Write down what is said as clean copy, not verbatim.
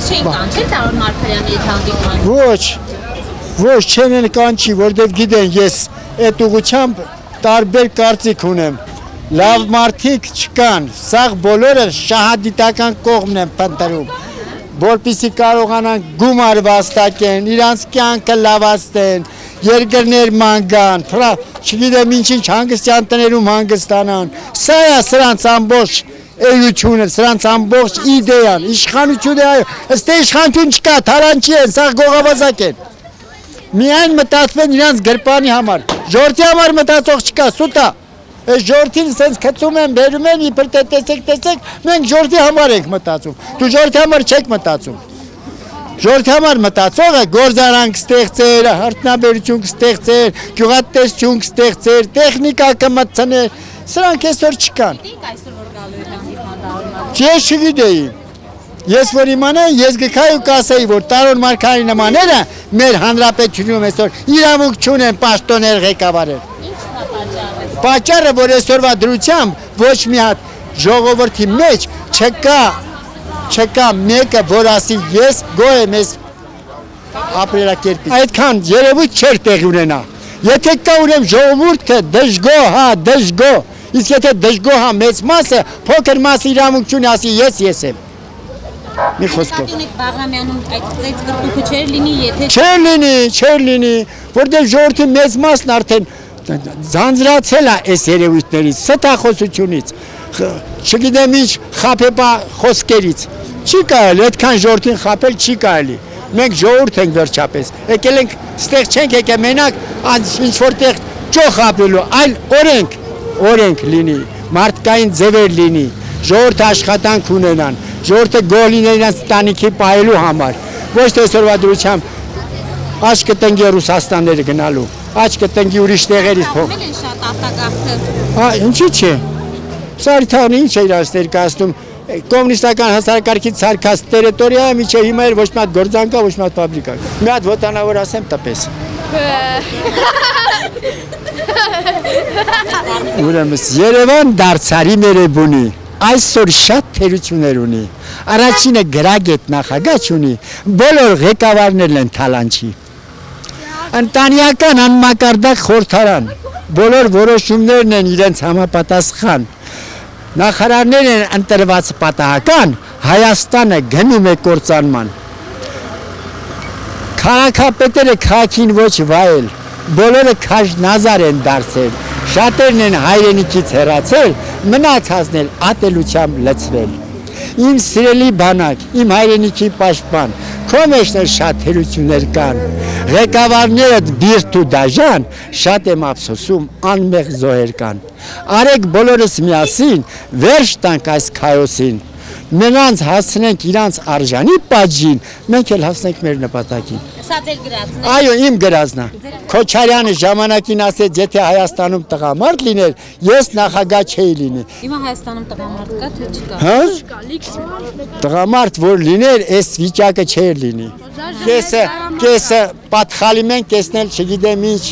չէին կանչել Տարոն Մարգարյանի հետ հանդիպման։ Ոչ չեն կանչի, որտեղ գիտեն ես այդ ուղղությամբ տարբեր կարծիք ունեմ։ Լավ մարդիկ չկան, սաղ բոլորը շահադիտական կողմն են փնտրում, որպեսզի կարողանան գումար վաստակեն, իրանց կյանքը լավացնեն, երկրներ մանգան, չգիտեմ ինչ հանգստյան տներում հանգստանան։ Սա է սրանց ամբողջ էությունը, սրանց ամբողջ իդեան, իշխանությունը, ըստ իշխանություն չկա, թարանչի են, սաղ գողավազակ են։ Միայն մտածում են իրանց գրպանի համար, ժողովրդի համար մտածող չկա, սուտ է։ Այս ժողովրդին սենց գցում են, բերում են, իբր տեսեք, մենք ժողովրդի համար ենք մտածում, դու ժողովրդի համար չեք մտածում։ Ժողովրդի համար մտածողը գործարան կստեղծեր, հարթնաբերություն կստեղծեր, գյուղատնտեսություն կստեղծեր, տեխնիկա կմտցներ, սրանք այսօր չկան։ Ես չգիտեի։ Ես որ իմանայի, ես գքայի ու կասեի, որ Տարոն Մարգարյանի նմանները մեր հանրապետությունում այսօր իրավունք չունեն պաշտոներ ղեկավարել։ Պատճառը, որ այսօրվա դրությամբ ոչ մի հատ ժողովրդի մեջ չկա մեկը, որ ասի ես գոհ եմ այս ապրելակերպից։ Այդքան երևույթ չէր տեղի ունենա։ Եթե կա ուրեմն ժողովուրդը դժգոհ, իսկ եթե դժգոհ մեծ մասը, փոքր մասը իրավունք չունի ասի ես եմ։ Մի խոսքով։ Բաղրամյանում այդ ծեծվրտուքը չէր լինի, եթե Չէր լինի, որտեղ ժողովրդի մեծ մասն արդեն ձանձրացել է այս երևույթներից, ստախոսությունից, չգիտեմ ինչ խաբեբա խոսքերից։ Չի կարելի, այդքան ժողովրդին խաբել չի կարելի։ Մենք ժողովուրդ ենք վերջապես։ Եկել ենք, ստեղ չենք եկել մենակ ինչ որտեղ ճոխ ապրելու, այլ օրենք լինի, մարդկային ձևեր լինի, ժողովուրդը աշխատանք ունենան, ժողովուրդը գոհ լինեն իրենց տանիքի պահելու համար, ոչ թե այսօրվա դրությամբ աչք կտնկի Ռուսաստանները գնալու, աչք կտնկի ուրիշ տեղերից փող։ Ամեն են շատ արտագաղթը։ Ինչի՞ չէ։ Սարիթանը ինչ է իրաց ներկայացնում, կոմունիստական հասարակարգից ցարկած տերիտորիա է, միջև հիմա ոչ մի հատ գործան կա, ոչ մի հատ ֆաբրիկա։ Մի հատ ոտանավոր ասեմ տպես։ Ուրեմն Երևան դարձարի ներեբունի, այսօր շատ թերություններ ունի, առաջինը գրագետ նախագահ ունի, բոլոր ղեկավարներն են թալանչի, ընտանեկան անմակարդակ խորհրդարան, բոլոր որոշումներն են իրենց համապատասխան, նախարարներն են ընտրված պատահական, Հայաստանը գնում է կործանման, քաղաքապետերը քաղաքին ոչ վայել, բոլորը քաջնազար են դարձել, շատերն են հայրենիքից հեռացել, մնացածն էլ ատելությամբ լցվել։ Իմ սիրելի բանակ, իմ հայրենիքի պաշտպան, քո մեջ շատ թերություններ կան, ղեկավարները բիրտ ու դաժան, շատ եմ ափսոսում, անմեղ զոհեր կան։ Արեք բոլորս միասին, վերջ տանք այս քայոսին, նրանց հասցնենք իրանց արժանի պատժին, մենք էլ հասնենք մեր նպատակին։ Սա ձեր գրածն է։ Այո, իմ գրածն է։ Քոչարյանը ժամանակին ասեց, եթե Հայաստանում տղամարդ լիներ, ես նախագահ չէի լինի։ Հիմա Հայաստանում տղամարդ կա, թե չկա։ Հա? Տղամարդ որ լիներ, այս վիճակը չէր լինի։ Կեսը պատխալի մենք տեսնել չգիտեմ ինչ